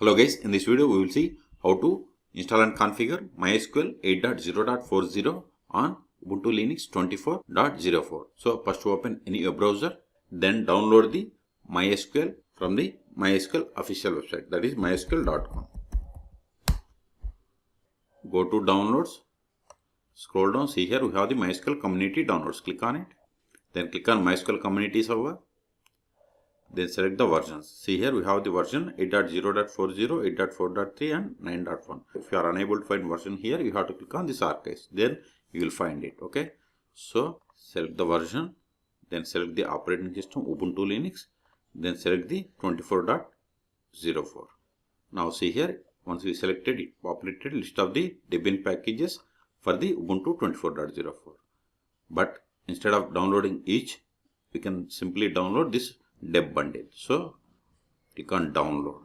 Hello guys, in this video we will see how to install and configure MySQL 8.0.40 on Ubuntu Linux 24.04. So first open any web browser, then download the MySQL from the MySQL official website, that is mysql.com. Go to downloads, scroll down, see here we have the MySQL community downloads, click on it, then click on MySQL community server. Then select the versions. See here we have the version 8.0.40, 8.4.3 and 9.1. If you are unable to find version here, you have to click on this archives. Then you will find it. Okay. So select the version. Then select the operating system Ubuntu Linux. Then select the 24.04. Now see here, once we selected it, populated list of the Debian packages for the Ubuntu 24.04. But instead of downloading each, we can simply download this dev bundle. So click on download.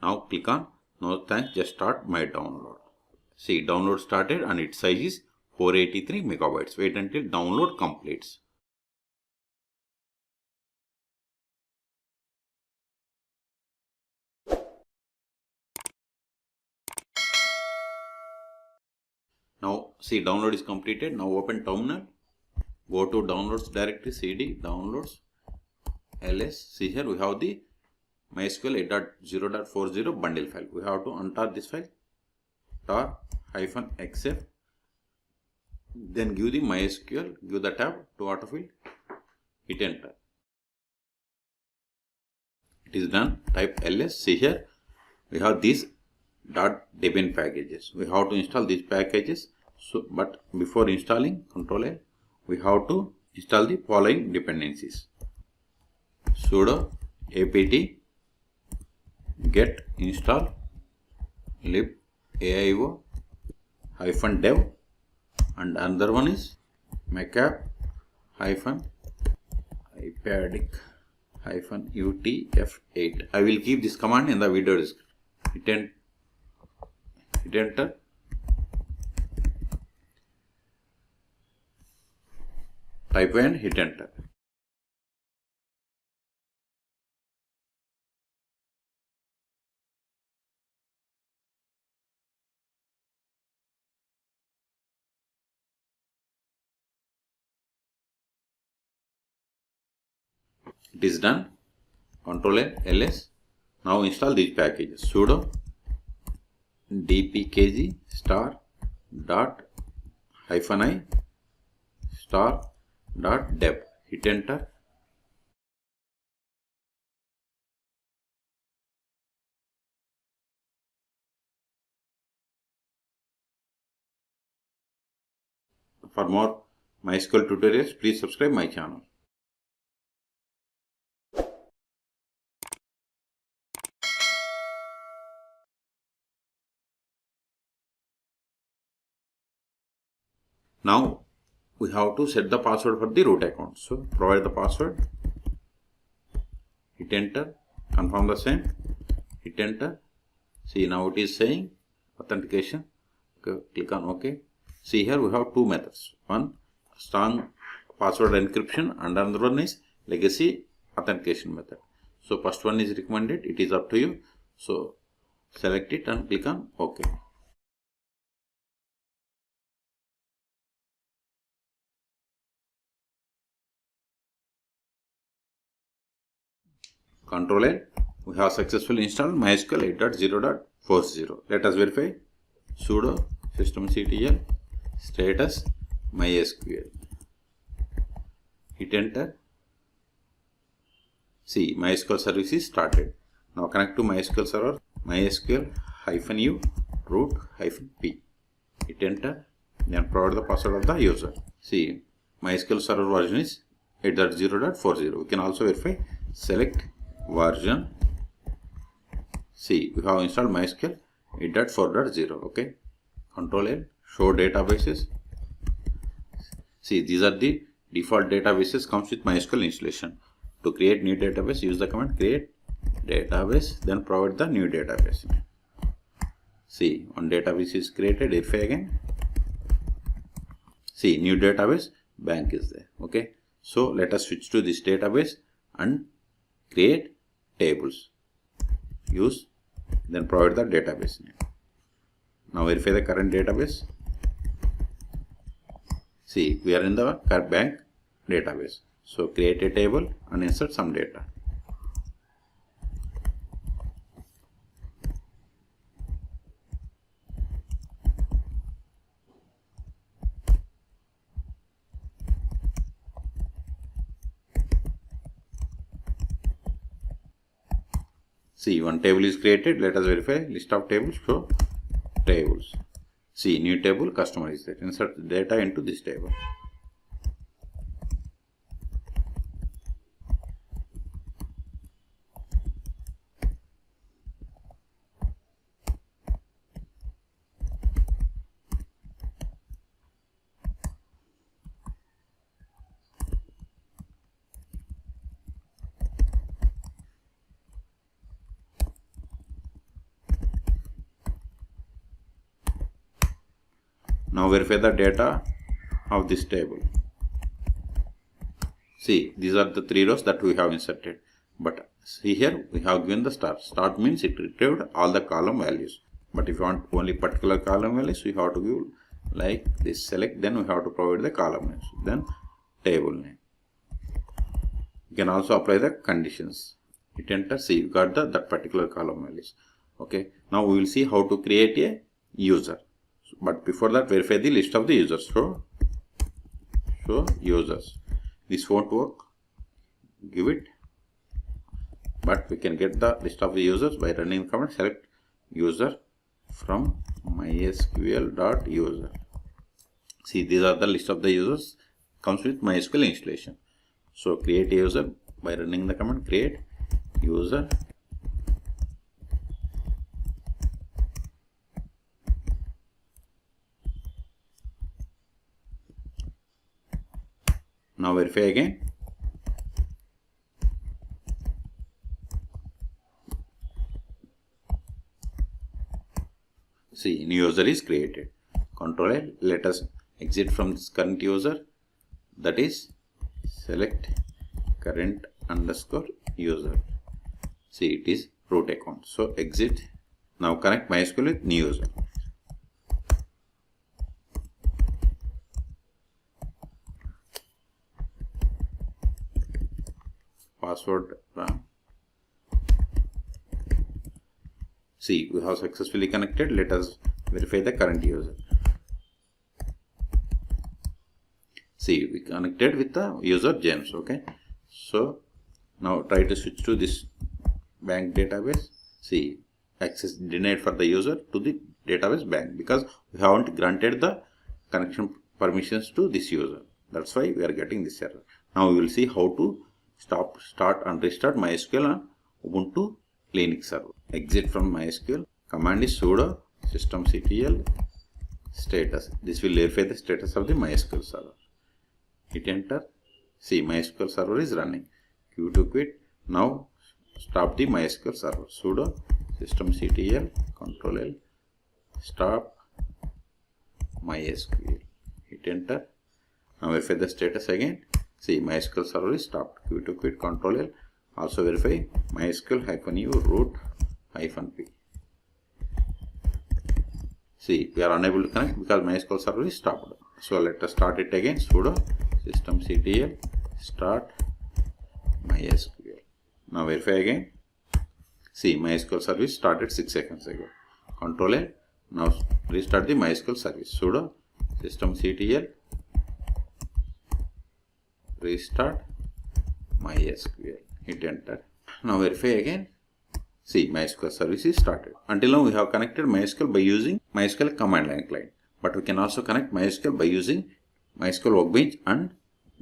Now click on no thanks, just start my download. See, download started and its size is 483 megabytes. Wait until download completes. Now see, download is completed. Now open terminal, go to downloads directory, cd downloads ls. See here we have the MySQL 8.0.40 bundle file. We have to untar this file, tar-xf, then give the MySQL, give the tab to autofill, hit enter. It is done. Type ls. See here we have these .debian packages. We have to install these packages. So, but before installing, Control L, we have to install the following dependencies: sudo apt-get install libaio-dev, and another one is macap-ipadic-utf8. I will keep this command in the video description. Hit enter. Type and hit enter. It is done. Control N, ls. Now install these packages. Sudo dpkg star dot hyphen I star dot dev. Hit enter. For more MySQL tutorials, please subscribe my channel. Now we have to set the password for the root account. So provide the password, hit enter, confirm the same, hit enter. See, now it is saying authentication. Okay, click on OK. See here we have two methods. One, strong password encryption, and another one is legacy authentication method. So first one is recommended. It is up to you. So select it and click on OK. Control L. We have successfully installed MySQL 8.0.40. Let us verify. Sudo systemctl status MySQL. Hit enter. See, MySQL service is started. Now connect to MySQL server. MySQL-u root-p. Hit enter. Then provide the password of the user. See, MySQL server version is 8.0.40. We can also verify. Select version. See, we have installed MySQL 8.4.0. Okay. Control L. Show databases. See, these are the default databases comes with MySQL installation. To create new database, use the command create database, then provide the new database. See, one database is created. Verify again. See, new database bank is there. Okay. So let us switch to this database and create tables. Use then provide the database name. Now verify the current database. See, we are in the bank database. So create a table and insert some data. See, one table is created. Let us verify list of tables. So tables. See, new table, customer is there. Insert data into this table. Now verify the data of this table. See, these are the 3 rows that we have inserted. But see here, we have given the start. Start means it retrieved all the column values. But if you want only particular column values, we have to give like this select. Then we have to provide the column names. Then table name. You can also apply the conditions. Hit enter. See, you got that particular column values. Okay. Now we will see how to create a user. But before that, verify the list of the users. So users. This won't work. Give it. But we can get the list of the users by running the command select user from mysql.user. See, these are the list of the users. Comes with MySQL installation. So create a user by running the command create user. Now verify again. See, new user is created. Control L. Let us exit from this current user. That is select current underscore user. See, it is root account. So exit. Now connect MySQL with new user. Password. See, we have successfully connected. Let us verify the current user. See, we connected with the user James. Okay. So now try to switch to this bank database. See, access denied for the user to the database bank because we haven't granted the connection permissions to this user. That's why we are getting this error. Now we will see how to start and restart MySQL on Ubuntu Linux server. Exit from MySQL. Command is sudo systemctl status. This will verify the status of the MySQL server. Hit enter. See, MySQL server is running. Q to quit. Now stop the MySQL server. Sudo systemctl Control L stop MySQL. Hit enter. Now verify the status again. See, MySQL server is stopped. Q to quit. Control L. Also verify MySQL -u root -p. See, we are unable to connect because MySQL server is stopped. So let us start it again. Sudo systemctl start MySQL. Now verify again. See, MySQL service started 6 seconds ago. Control L. Now restart the MySQL service. Sudo systemctl restart MySQL. Hit enter. Now verify again. See, MySQL service is started. Until now we have connected MySQL by using MySQL command line client. But we can also connect MySQL by using MySQL Workbench and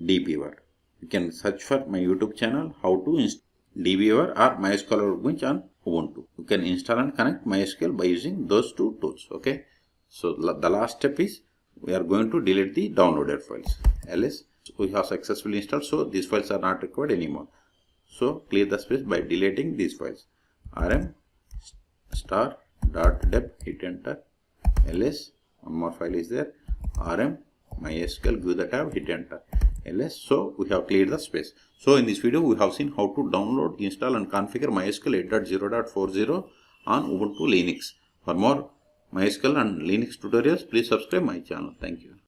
dbeaver. You can search for my YouTube channel how to install dbeaver or MySQL Workbench on Ubuntu. You can install and connect MySQL by using those two tools. Okay. So the last step is we are going to delete the downloaded files. Ls we have successfully installed, so these files are not required anymore. So clear the space by deleting these files. rm star.deb, hit enter. ls, one more file is there. rm mysql, give the tab, hit enter. ls. So we have cleared the space. So in this video we have seen how to download, install and configure MySQL 8.0.40 on Ubuntu Linux. For more MySQL and Linux tutorials, please subscribe my channel. Thank you.